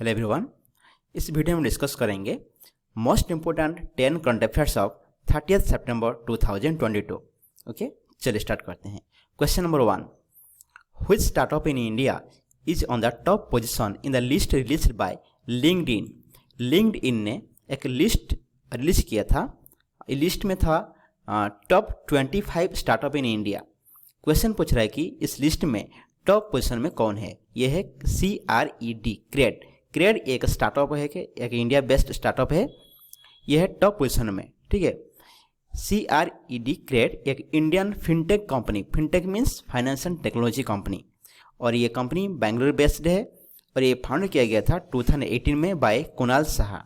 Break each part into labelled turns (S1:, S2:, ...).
S1: Hello everyone. इस video में discuss करेंगे most important 10 current affairs of 30 September 2022। Okay, चलिए स्टार्ट करते हैं। Question number 1, which startup in India is on the top position in the list released by LinkedIn. LinkedIn ने एक list release किया था। इस लिस्ट में था top 25 startup in India. Question पूछ रहा है कि इस लिस्ट में टॉप पोजीशन में कौन है। यह है CRED, क्रेड। क्रेड एक स्टार्टअप है कि एक इंडिया बेस्ड स्टार्टअप है। यह है टॉप पोजीशन में, ठीक है। CRED क्रेड एक Indian fintech company, fintech means finance and technology company, और ये कंपनी बेंगलुरु बेस्ड है और ये फाउंड किया गया था 2018 में by Kunal Shah.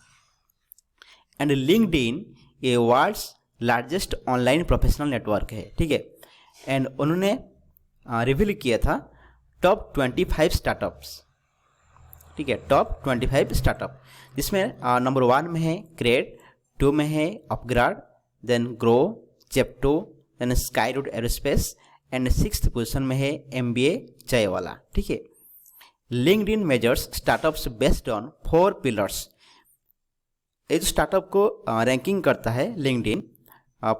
S1: And LinkedIn ये world's largest online professional network है, ठीक है। एंड उन्होंने रिवील किया था टॉप 25 स्टार्टअप्स, ठीक है, टॉप 25 स्टार्टअप, जिसमें नंबर 1 में है क्रेड, 2 में है upGrad, then Groww, Zepto, then Skyroot Aerospace, and 6th position में है MBA जयवाला, ठीक है। LinkedIn measures startups based on 4 pillars. ये जो स्टार्टअप को रैंकिंग करता है लिंक्डइन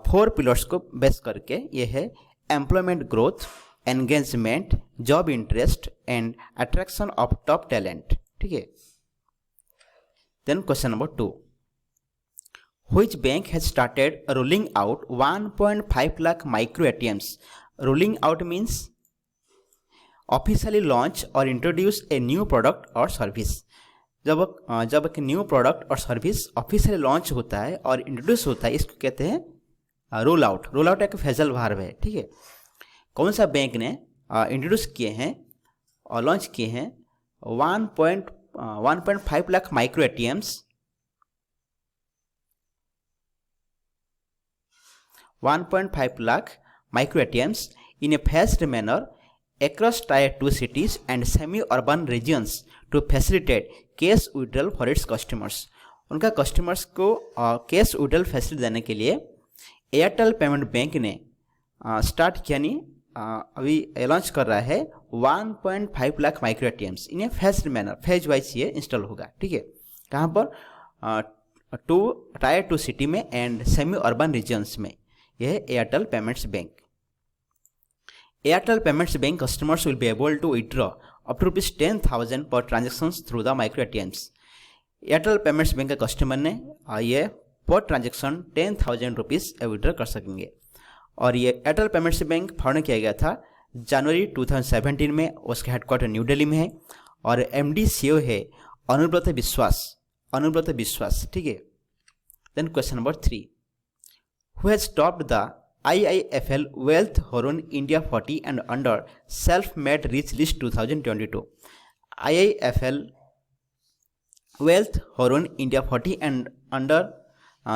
S1: 4 पिलर्स को बेस करके, ये है employment growth, engagement, job interest and attraction of top talent, ठीक है। Then question number 2, which bank has started rolling out 1.5 lakh micro ATMs। Rolling out means officially launch और इंट्रोड्यूस ए न्यू प्रोडक्ट और service. जब एक new product और service officially launch होता है और इंट्रोड्यूस होता है, इसको कहते हैं रोल आउट। रोल आउट एक फ्रेजल वर्ब है, ठीक है। कौन सा बैंक ने इंट्रोड्यूस किए हैं और लॉन्च किए हैं 1.5 lakh micro ATMs, 1.5 lakh micro ATMs in a phased manner across Tier 2 cities and semi-urban regions to facilitate cash withdrawal for its customers। उनका कस्टमर्स को कैश विड्रॉल फैसिलिटी देने के लिए एयरटेल पेमेंट बैंक ने स्टार्ट किया, नहीं अभी लॉन्च कर रहा है 1.5 lakh micro ATMs in a phased manner. Phase wise ये इंस्टॉल होगा, ठीक है। कहाँ पर? Tier 2 सिटी में एंड सेमी अर्बन रीजन्स में। यह है Airtel payments bank. Airtel payments bank customers will be able to withdraw up to ₹10,000 per transactions through the micro ATMs। Airtel payments bank के कस्टमर ने ये पर ट्रांजेक्शन ₹10,000 विड्रॉ कर सकेंगे। और ये एयरटेल पेमेंट्स बैंक फाउंड किया गया था जनवरी 2017 में। उसका हेडक्वार्टर न्यू दिल्ली में है और MD CEO है अनुव्रत विश्वास, ठीक है। Then question number 3, who has topped the IIFL Wealth Horizon India 40 and under Self-Made Rich List 2022। IIFL Wealth Horizon India 40 and under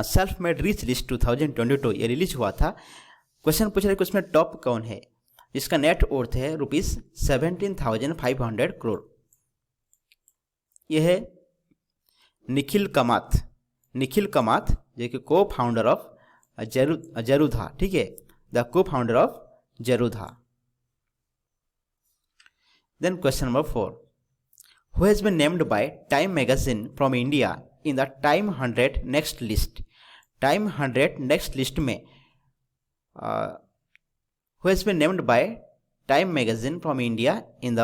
S1: Self-Made Rich List 2022 ये रिलीज हुआ था। क्वेश्चन पूछ रहे कि उसमें टॉप कौन है, जिसका नेट वर्थ है ₹17,500 करोड़। यह है निखिल कामत जो कि को फाउंडर ऑफ जेरुधा, ठीक है, the co founder of Zerodha. Then question number 4, who has been named by Time magazine from India in the Time 100 next list. Time 100 next list में who has been named by Time magazine from India in the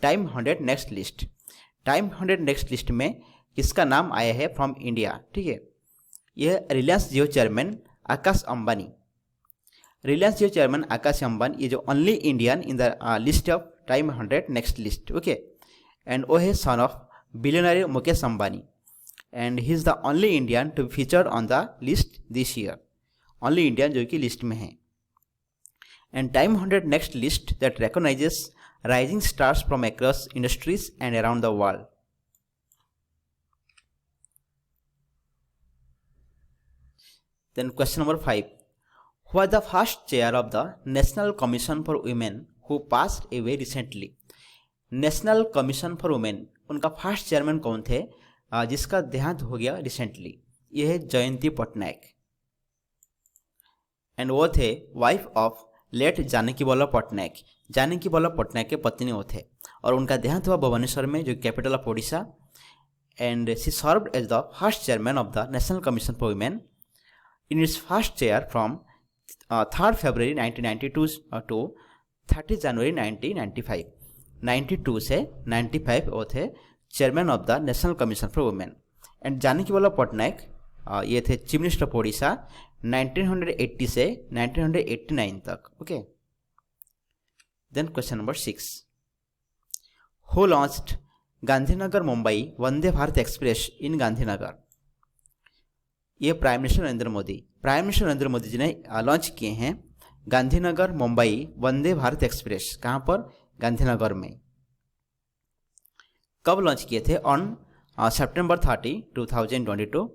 S1: Time 100 next list. Time 100 next list में किसका नाम आया है from India, ठीक है। यह Reliance Jio chairman Akash Ambani. Reliance Jio chairman Akash Ambani ये जो only Indian in the list of Time 100 next list, okay. And वो है son of billionaire Mukesh Ambani and he is the only Indian to feature on the list this year. Only Indian जो कि list में है। And Time 100 next list that recognises rising stars from across industries and around the world. Then question number 5, who was the first chair of the National Commission for Women who passed away recently। National commission for women, उनका first chairman कौन थे जिसका देहांत हो गया recently. यह है जयंती Patnaik and वो थे wife of late Janaki Vallabh Patnaik. Janaki Vallabh Patnaik के पत्नी वो थे और उनका देहांत हुआ भुवनेश्वर में, जो capital of Odisha. and she served as the first chairman of the National Commission for Women in its first chair from 3rd February 1992 to 30 January 1995. 92 से 95 वो थे chairman of the national commission for women. And Janaki Vallabh Patnaik ये थे chief minister of Odisha 1980 से 1989 तक। Okay, then question number 6, who launched Gandhinagar Mumbai Vande Bharat express in Gandhinagar? ये prime minister Narendra Modi ji ने launch किए हैं गांधीनगर मुंबई वंदे भारत एक्सप्रेस। कहाँ पर? गांधीनगर में। कब लॉन्च किए थे? On September 30, 2022।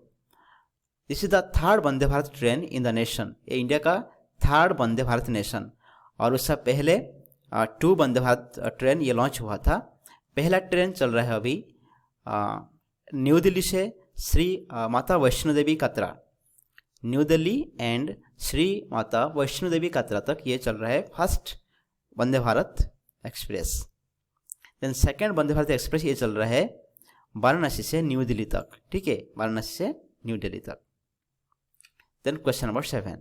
S1: This is the third Vande Bharat train in the nation. ये इंडिया का थर्ड वंदे भारत नेशन, और उससे पहले 2 वंदे भारत ट्रेन ये लॉन्च हुआ था। पहला ट्रेन चल रहा है अभी न्यू दिल्ली से श्री माता वैष्णो देवी कतरा, न्यू दिल्ली एंड श्री माता वैष्णो देवी कतरा तक ये चल रहा है फर्स्ट वंदे भारत एक्सप्रेस। देन सेकेंड वंदे भारत एक्सप्रेस ये चल रहा है वाराणसी से न्यू दिल्ली तक। ठीक है, वाराणसी से न्यू दिल्ली तक। Then question number 7,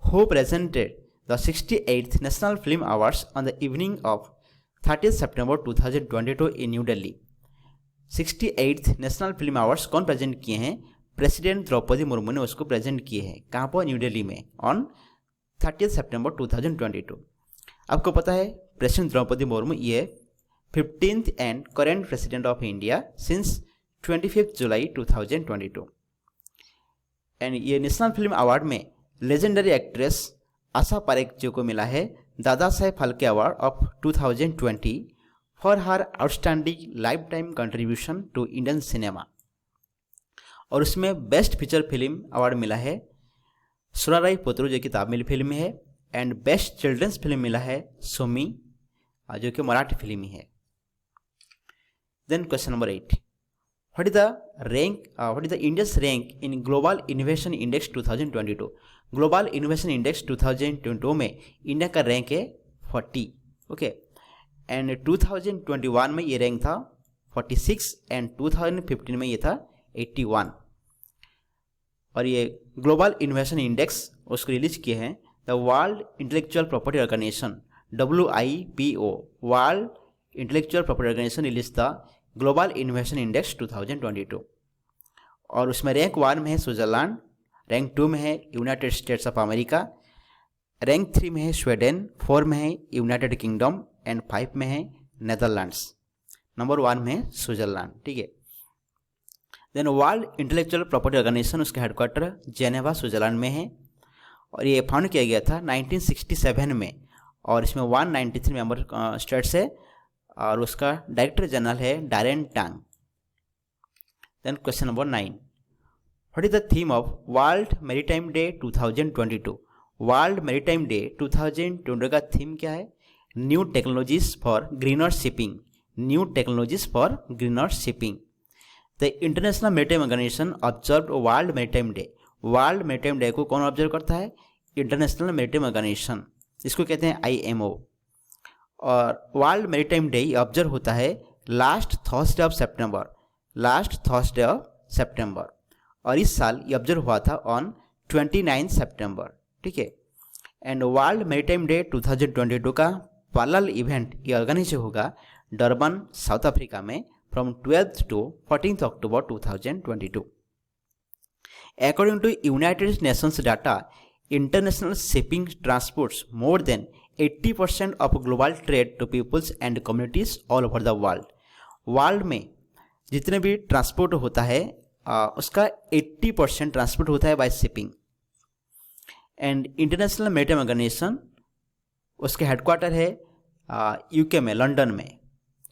S1: who presented the 68th national film awards on the evening of 30 September 2022 in new Delhi? 68th national film awards कौन प्रेजेंट किए हैं? प्रेसिडेंट द्रौपदी मुर्मू ने उसको प्रेजेंट किए हैं। कहाँ पर? न्यू दिल्ली में, ऑन 30 September 2022। आपको पता है प्रेसिडेंट द्रौपदी मुर्मू ये 15th and current president of India since 25 July 2022। And ये नेशनल फिल्म अवार्ड में लेजेंडरी एक्ट्रेस आशा पारेख जी को मिला है Dada Saheb Phalke award of 2020 for her outstanding lifetime contribution to Indian cinema, और उसमें बेस्ट फीचर फिल्म अवार्ड मिला है सुराराई पोतरू जो कि तमिल फिल्म है, एंड बेस्ट चिल्ड्रंस फिल्म मिला है सोमी जो कि मराठी फिल्म ही है। Then question number 8, what is the India's rank in global innovation index 2022? Global innovation index 2022 में इंडिया का रैंक है 40। ओके, एंड 2021 में ये रैंक था 46 एंड 2015 में ये था 81। और ये ग्लोबल इनोवेशन इंडेक्स उसको रिलीज किए हैं the world intellectual property organization WIPO, world intellectual property organization release the global innovation index 2022। और उसमें रैंक 1 में है स्विट्जरलैंड, रैंक 2 में है United states of America, rank 3 में है स्वीडन, 4 में है यूनाइटेड किंगडम एंड 5 में है नेदरलैंड्स, नंबर 1 में है स्विट्जरलैंड। ठीक है, then world intellectual property organization उसका हेडक्वार्टर जेनेवा स्विट्जरलैंड में है, और ये फाउंड किया गया था 1967 में, और इसमें 193 मेंबर स्टेट्स है, और उसका डायरेक्टर जनरल है Daren Tang. Then question number 9, what is the theme of world maritime day 2022? World maritime day 2022 का थीम क्या है? New technologies for greener shipping, new technologies for greener shipping. The international maritime organization observe world maritime day. World maritime day को कौन observe करता है? International maritime organisation, इसको कहते हैं IMO। और वर्ल्ड मैरीटाइम डे ऑब्जर्व होता है लास्ट थर्सडे ऑफ सितंबर, और इस साल ये ऑब्जर्व हुआ था ऑन 29 सितंबर। ठीक है, एंड वर्ल्ड मैरीटाइम डे 2022 का पैरेलल इवेंट ये ऑर्गेनाइज होगा डरबन साउथ अफ्रीका में from 12th to 14th October 2022। According to United Nations data, international shipping transports more than 80% of global trade to peoples and communities all over the world। World में जितने भी transport होता है उसका 80% transport होता है by shipping. And international maritime organization उसके headquarter है यूके में, लंदन में।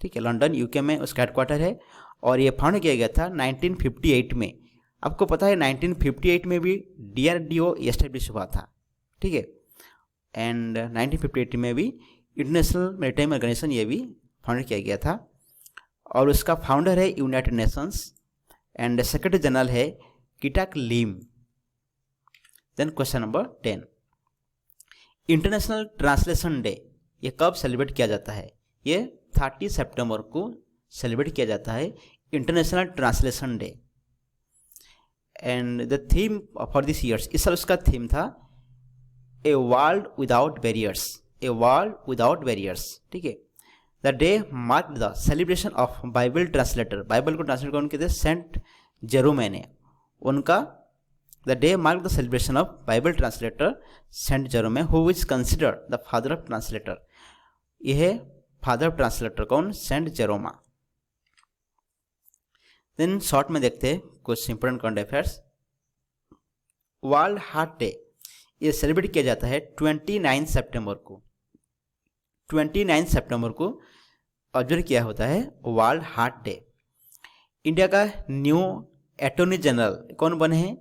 S1: ठीक है, लंदन यूके में उसका हेडक्वार्टर है, और ये फाउंड किया गया था 1958 में। आपको पता है 1958 में भी DRDO एस्टेब्लिश हुआ था। ठीक है, एंड 1958 में भी इंटरनेशनल मैरीटाइम ऑर्गेनाइजेशन ये भी फाउंड किया गया था, और उसका फाउंडर है United Nations and secretary general है Kitack Lim. Then question number 10, international translation day ये कब सेलिब्रेट किया जाता है? ये 30 सितंबर को सेलिब्रेट किया जाता है international translation day. And the theme for this years, इस साल उसका थीम था a world without barriers, a world without barriers. ठीक है। The day mark the celebration of bible translator, bible को ट्रांसलेट कर उनके थे सेंट जेरोमे ने, उनका the day mark the celebration of bible translator saint Jerome who is considered the father of translator. यह father of translator कौन? Saint जेरोमा। Then short में देखते हैं कुछ important current affairs. World heart day ये celebrate किया जाता है 29 सितंबर को, 29 सितंबर को ऑब्जर्व किया होता है वर्ल्ड हार्ट डे। इंडिया का न्यू अटॉर्नी जनरल कौन बने हैं?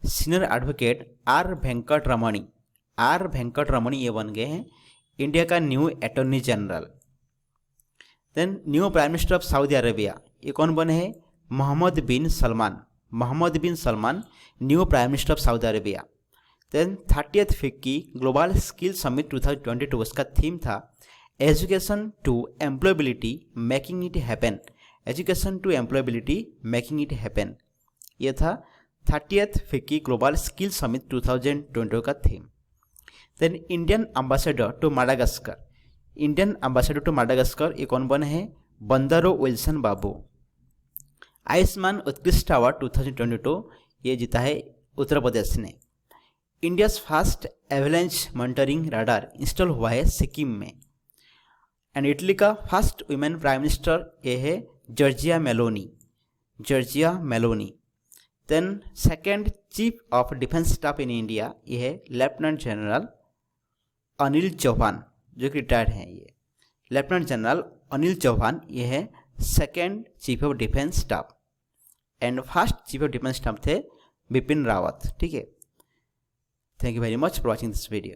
S1: Senior advocate are Venkat Ramani, are Venkat रमणी ये बन गए हैं इंडिया का new attorney general. Then new prime minister of Saudi Arabia ये कौन बने हैं? Mohammed bin Salman, Mohammed bin Salman new prime minister of Saudi Arabia. Then 30th FICCI global skill summit 2022 उसका थीम था education to employability making it happen, education to employability making it happen. ये था 30th FICCI global skill summit 2022 का theme. Then Indian ambassador to Madagascar, Indian ambassador to Madagascar ये कौन बने हैं? बंदरो Wilson बाबू। आयुष्मान उत्कृष्ट अवार्ड 2022 ये जीता है उत्तर प्रदेश ने। India first avalanche monitoring radar install हुआ है सिक्किम में। एंड इटली का फर्स्ट वुमेन प्राइम मिनिस्टर ये है Giorgia Meloni, Giorgia Meloni. Then second chief of defence staff in India ये है लेफ्टिनेंट जनरल अनिल चौहान जो कि रिटायर्ड हैं। ये लेफ्टिनेंट जनरल अनिल चौहान ये है second chief of defence staff. And first chief of defence staff थे बिपिन रावत। ठीक है। Thank you very much for watching this video.